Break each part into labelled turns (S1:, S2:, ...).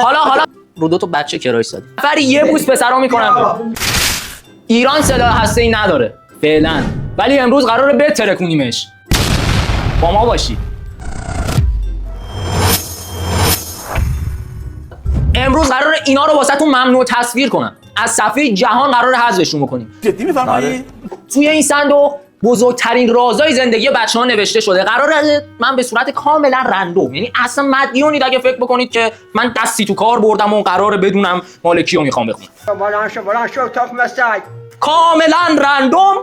S1: حالا رو دو تا بچه کرایه زد. نفری یه بوس پسرا میکنم. ایران سلاح هسته‌ای نداره فعلا، ولی امروز قراره بترکونیمش. با ما باشی. امروز قراره اینا رو واسهتون ممنوع تصویر کنم. از صفحه جهان قراره حذفشون بکنیم.
S2: جدی میفرمایی؟
S1: توی این صندوق بزرگترین رازهای زندگی بچه‌ها نوشته شده. قراره من به صورت کاملا رندوم، یعنی اصلا مدیونید اگه فکر بکنید که من دستی تو کار بردم و قراره بدونم مال کیو میخوام بخونم.
S3: بلند شو تاک مسای.
S1: کاملا رندوم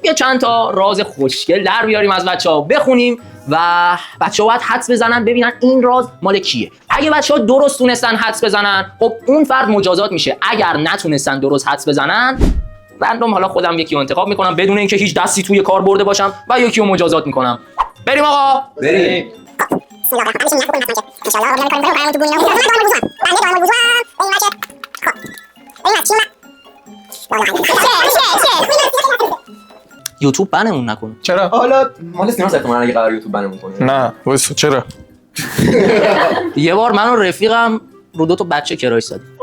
S1: یه چند تا راز خوشگل در بیاریم از بچه‌ها بخونیم و بچه‌ها باید حدس بزنن ببینن این راز مال کیه. اگه بچه‌ها درست تونستن حدس بزنن، خب اون فرد مجازات میشه. اگر نتونستن درست حدس بزنن، رندوم حالا خودم یکی رو انتخاب میکنم بدون اینکه هیچ دستی توی کار برده باشم و یکی رو مجازات میکنم. بریم آقا.
S4: بریم.
S1: یوتیوب بنمون نکنه.
S2: چرا؟
S4: حالا مال سینما احتمالاً اگه قرار یوتیوب بنمون کنه.
S2: نه واسه چرا؟
S1: یه بار من و رفیقم رو دو تا بچه کرایه زدیم.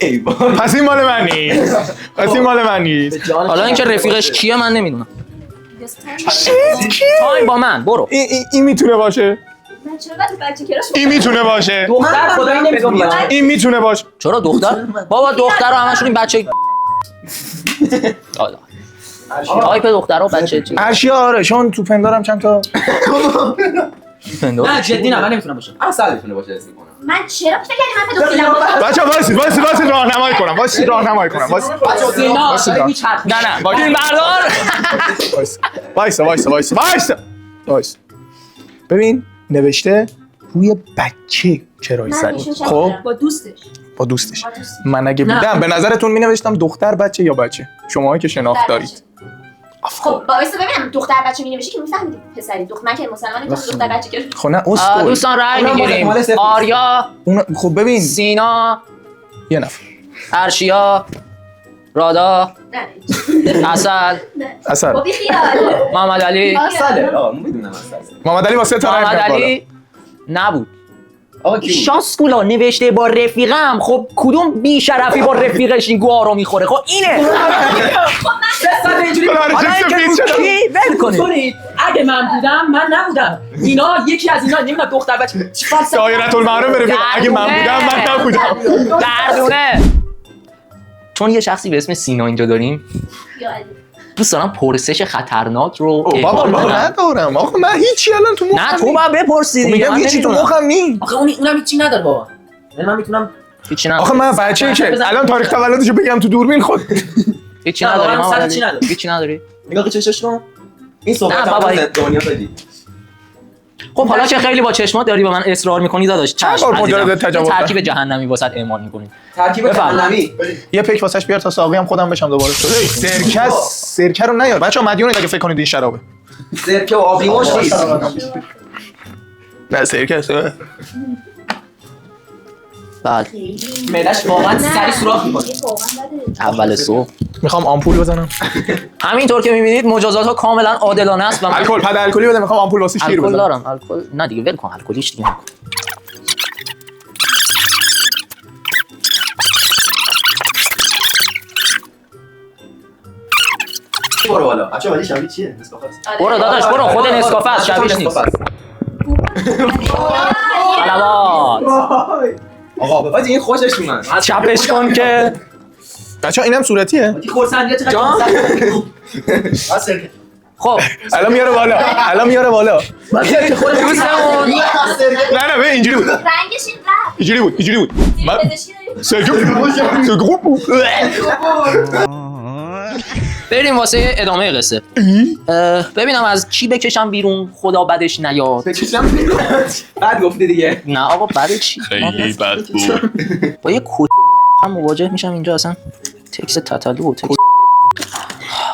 S4: ای بابا.
S2: پس این مال من نیست. پس این مال من نیست.
S1: حالا اینکه رفیقش کیه من نمیدونم. تایم با من برو.
S2: این میتونه باشه.
S5: من چرا بعد بچه کراش
S2: این میتونه باشه.
S4: دختر خدایی نمیدونم.
S2: این میتونه باشه.
S1: چرا دختر؟ بابا دختر رو همشون این بچه تایپ دخترها بچه چی؟
S2: ارشیا آره چون تو پندارم چند تا
S1: نه
S4: جدی نه من نمیتونم باشم. اصلا میتونه باشه اسم کنم.
S5: من چرا فکر کردی من پدوفیلم؟
S2: بچا وایسی راهنمایی کنم. راهنمایی کنم.
S1: سینا نه فیلم بردار.
S2: وایس. ببین نوشته روی بچه کرایه زدی. خب با دوستش. من اگه بودم به نظرتون می نوشتم دختر بچه یا بچه؟ شماها که شناخت دارید.
S5: خب باعث ببینم دختر بچه می نوشی که میفهمیدی پسری من که مسلمانی که دختر بچه که
S2: خب نه اسکول.
S1: دوستان رأی میگیریم. آریا،
S2: خب ببین
S1: سینا،
S2: یه نفر،
S1: ارشیا، رادا،
S2: اصل،
S5: بابی خیال،
S1: محمد علی.
S4: اصله. میدونم اصله.
S2: محمد علی واسه تا
S1: محمد علی نبود.
S4: آقا کی؟
S1: شاسکولا نوشته با رفیقم. خب کدوم بی شرفی با رفیقش این گوها رو میخوره؟ خب اینه. ول کنید.
S6: اگه من بودم من نبودم. اینا یکی از اینا نمیدونم دختر بچه
S2: دایره المعارف رفیق. اگه من بودم من نبودم.
S1: دردونه. چون یه شخصی به اسم سینا اینجا داریم، دوست دارم پرسش خطرناک رو
S2: بابا من ندارم. آخه من هیچی الان تو مخم
S1: نه تو باید بپرسی دیگه.
S2: میگم هیچی تو مخم نی.
S6: آخه اونم هیچی نداره بابا. من میتونم
S1: هیچی نداره.
S2: آخه من بچه‌ای که الان تاریخ تولدشو بگم تو دوربین خود
S1: هیچی نداری.
S6: هیچی نداری.
S4: نگاه چشش کن. این صحبت
S1: بابا.
S4: هم دنیا بدی.
S1: خب حالا که خیلی با چشمات داری به من اصرار میکنی داداش، چشم عزیزم. ترکیب جهنمی واسط اعمال میکنیم.
S4: ترکیب جهنمی.
S2: یه پیک واسش بیار تا ساقی هم خودم بشم دوباره. سرکه رو نیار بچه‌ها. مدیونید اگه فکر کنید این شرابه.
S4: سرکه و آبلیموش نیست.
S2: نه سرکه است.
S1: بله.
S6: معده‌اش واقعا سری سوراخ می‌کنه.
S1: اول صبح
S2: میخوام آمپول بزنم.
S1: همینطور که میبینید مجازات ها کاملا عادلانه است و من
S2: الکل پد الکلی بده. میخوام آمپول واسه شیر
S1: الکل
S2: بزنم.
S1: دارم. الکل نه دیگه ول کن. الکلیش دیگه نکن.
S4: برو بالا. بچه‌ها ولی شبیه چیه؟ نسکافه است.
S1: برو داداش برو. خود نسکافه است، شبیهش نیست. سلامات.
S4: آقا بابا این خوشش اومد.
S1: چپش کن که
S2: بچه‌ها اینم صورتیه.
S6: این خرسندیه چقدر
S1: جان. خب
S2: الان میاره بالا.
S1: دوستمون
S2: نه به اینجوری بود.
S5: رنگش این رفت
S2: اینجوری بود.
S5: پزشکی داریم
S2: سرکه بود.
S1: بریم واسه ادامه قصه. ببینم از کی بکشم بیرون خدا بدش نیاد.
S4: بکشم بیرون. بعد گفتی دیگه.
S1: نه آقا بعد چی؟
S2: خیلی بد بود.
S1: با یه هم مواجه میشم اینجا. اصلا تکست تتلو و تکست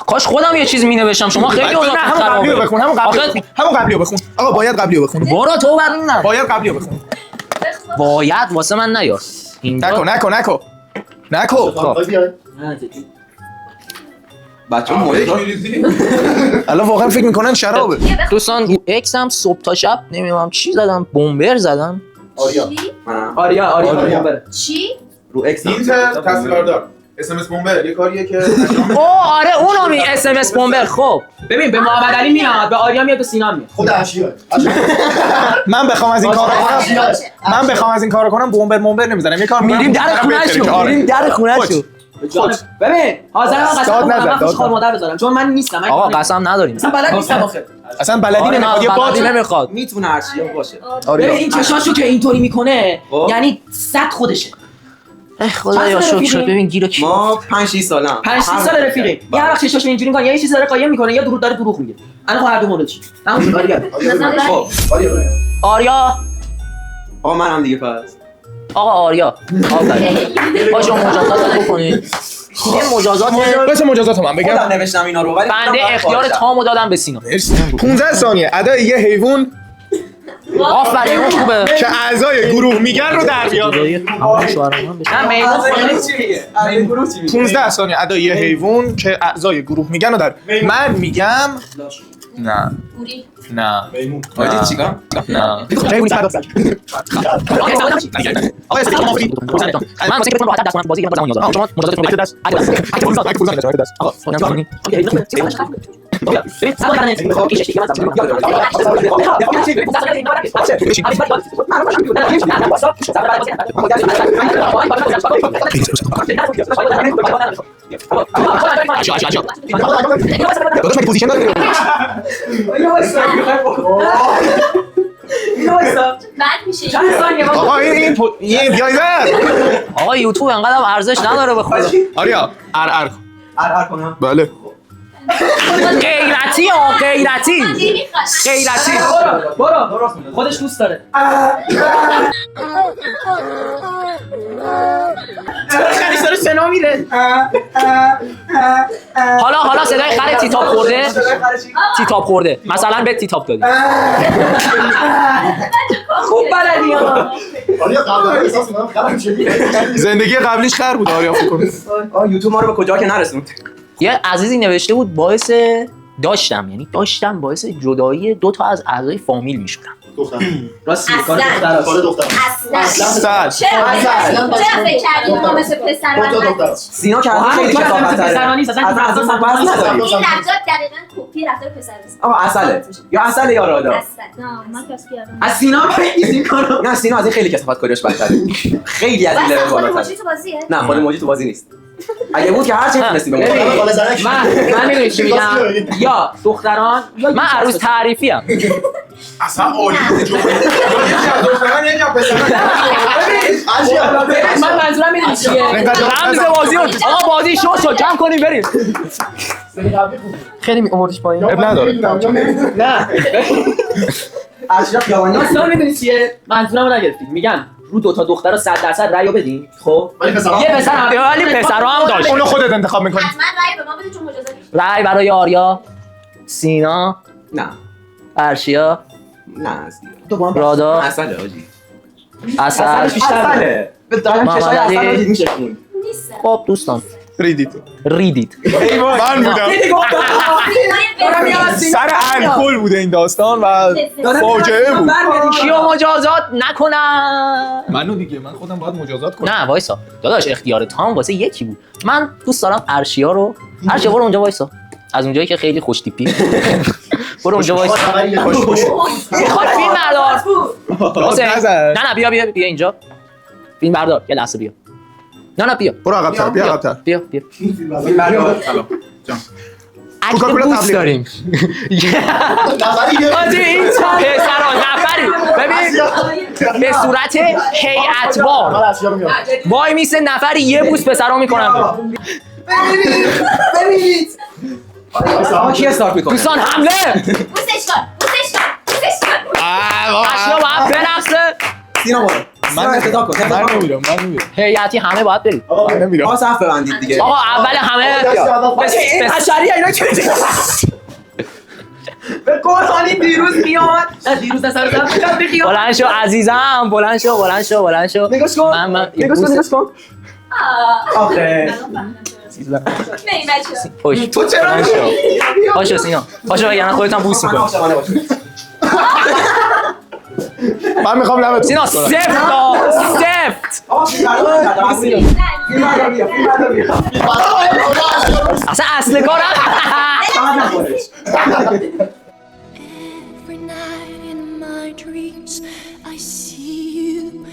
S1: کاش خودم یه چیزی مینوشتم. شما خیلی
S2: همون قبلی رو بخون. همون قبلی رو بخون. آقا باید قبلی رو بخون.
S1: برو تو برون.
S2: باید قبلی رو بخون.
S1: باید واسه من نیار.
S2: نکن.
S4: بچه‌ها مورد
S2: الان واقعا فکر میکنن شرابه.
S1: دوستان رو اکس هم صبح تا شب نمیدونم چی زدم، بمبر زدم،
S4: آریا
S5: چی؟
S4: رو اکس
S7: اینت تصویردار SMS بومبر یه کاریه که
S1: آره اونو می SMS بومبر. خب
S6: ببین به محمد علی میاد، به آریا میاد، به سینا میاد.
S7: خود اشیاء
S2: من بخوام از این کارو کنم بومبر نمیزنم. یه کار
S1: میریم در خونه‌شو. میریم در خونه‌شو.
S6: ببین حاضرم قسم
S2: داد
S6: کنم
S2: نزن،
S6: من
S2: داد
S6: خوش خار مادر بذارم چون من نیستم.
S1: آقا قسم نداریم.
S6: اصلا بلد نیستم آخه.
S2: اصلا بلدی
S1: آره،
S2: نمیخواد. یه
S1: بلدی
S2: بات
S1: نمیخواد.
S4: میتونه ارشیا باشه.
S6: ببین این چشاشو که اینطوری میکنه یعنی صد خودشه.
S1: ای خدایا شکر شد. ببین گیر کی
S4: ما 5 6 سالم
S6: 5 6 سال رفیقیم. یه وقت چشاشو اینجوری میکنه، یه چیزی داره قایم میکنه، یا دروغ داره دروغ میگه. الان هر دو مورد چی؟ تمام شد.
S4: خب
S1: آریا.
S4: آقا من هم دیگه پس
S1: آقا آریا. باشه مجازات بکنید. یه مجازات
S2: باشه مجازات من بگم.
S4: خودم نوشتم اینا رو ولی
S1: بنده اختیار تامو دادم به سینا.
S2: 15 ثانیه ادای یه حیوان
S1: آفرین اون خوبه.
S2: که اعضای گروه میگن رو در بیار.
S6: نه میمون
S4: چی میگه؟ الان گروه چی میگه؟
S2: 15 ثانیه ادای یه حیوان که اعضای گروه میگن رو در. من میگم نه
S5: گوری.
S2: نه
S4: آجی چیکار؟
S2: نه
S1: من واسه که بتونم راحت دست کنم بازی کنم بازم شما مجازاتتون رو دست
S5: بعد میشه.
S2: آقا این جایزه
S1: آقا یوتیوب انقدر ارزش نداره به خدا.
S2: آریا ار
S4: کنم
S2: بله
S1: غیرتی غیرتی
S6: برو خودش دوست داره. خریش داره شنا میره.
S1: حالا صدای خر تیتاب خورده مثلا به تیتاب دادی.
S6: خوب بلدی ها.
S7: آریا قبلا احساس می‌کنم خرم شدی
S2: زندگی قبلیش خر بود آریا فکر کنم.
S4: یوتیوب ما رو به کجا که نرسوند.
S1: یه عزیزی نوشته بود باعث جدایی 2 تا از اعضای فامیل میشدن.
S4: راستی
S5: اصلا.
S4: کار دختر
S5: اصلا. چرا فکر کردیم ما مثل پسر
S4: سینا که خیلی کثافت داره.
S6: این
S5: این رفتار دقیقاً کپی رفتار پسر است.
S4: آقا عسله یا عسل یا رادا.
S5: نه من کس کردم.
S6: از سینا بگید این کارو.
S4: نه سینا از این خیلی کثافت کاریش بدتره. خیلی از این
S5: واسه
S4: لول
S5: خود
S4: بالاتره.
S5: موجی تو بازیه؟
S4: نه خود موجی تو بازی نیست. اگه بود که هر چی می‌تونستی بگی.
S6: من میدونی چی میگم یا دختران یا
S1: من عروس تعریفی ام.
S7: اصلا عالی بود جمله یکی از دختران یکی از پسران
S6: من منظورم میدونی چیه.
S1: رمز بازی رو آقا بازی شد جمع کنیم بریم. خیلی می‌آوردش پایین.
S2: اب نداره.
S6: نه
S4: اشرف خیابانی
S6: داستان میدونی چیه. منظورمو نگرفتید. میگم رو 2 تا دخترا 100% رأیو بدین. خب یه پسر هم
S1: ولی پسرا هم داشت.
S2: اونو خودت انتخاب می‌کنی.
S5: حتما رأی به ما بده چون مجازات نیست.
S1: رأی برای آریا، سینا،
S4: نه
S1: ارشیا،
S4: نه تو با هم
S1: رادا،
S4: عسله آجی
S1: اصل.
S4: عسله به دارم چشای عسل آجی میشه خون
S5: نیست.
S1: خب دوستان
S2: ریدید من بودم سر الکل بوده این داستان و فاجعه بود.
S1: کیو مجازات نکنم.
S2: منو دیگه من خودم باید مجازات کنم.
S1: نه وایسا داداش اختیار تام واسه یکی بود. من دوست دارم ارشیا رو برو اونجا وایسا. از اونجایی که خیلی خوش تیپی برو اونجا وایسا. میخواد فیلم بردار. نه بیا اینجا فیلم بردار. یه لحظه بیا. نه بیا
S2: برو عقب‌تر بیا عقب‌تر
S1: بیا
S2: سلام
S1: اگه بوست داریم آجی این پسران نفری ببین به صورت هیئت‌وار وای میسه نفری یه بوست پسرا میکنم.
S4: ببینید آقا کی استارت میکنه
S1: دوستان حمله
S5: بوسش کن.
S1: اشیا باید برقصه.
S4: سینا برو من ابتدا کن
S2: من نمیرم
S1: هیئتی همه باید برید.
S2: من نمیرم
S4: آقا صف ببندید دیگه
S1: آقا اول همه
S6: این حشریه اینا چه به قرآنی دیروز میاد دیروز سر بخیام
S1: بلند شو عزیزم بلند شو
S6: نگاش کن نگاش کن
S4: آخه
S5: بریم بچه‌ها.
S1: خوش تو چرا پاشو سینا پاشو وگرنه خودت هم بوس می‌کنی.
S2: من میخوام لبت
S1: سینا سفت اصلا اصل کار
S8: Every night in my dreams I see you,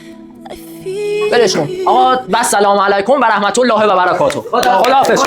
S8: I feel
S1: ولش کن آقا و سلام علیکم و رحمت الله و برکاته خداحافظ.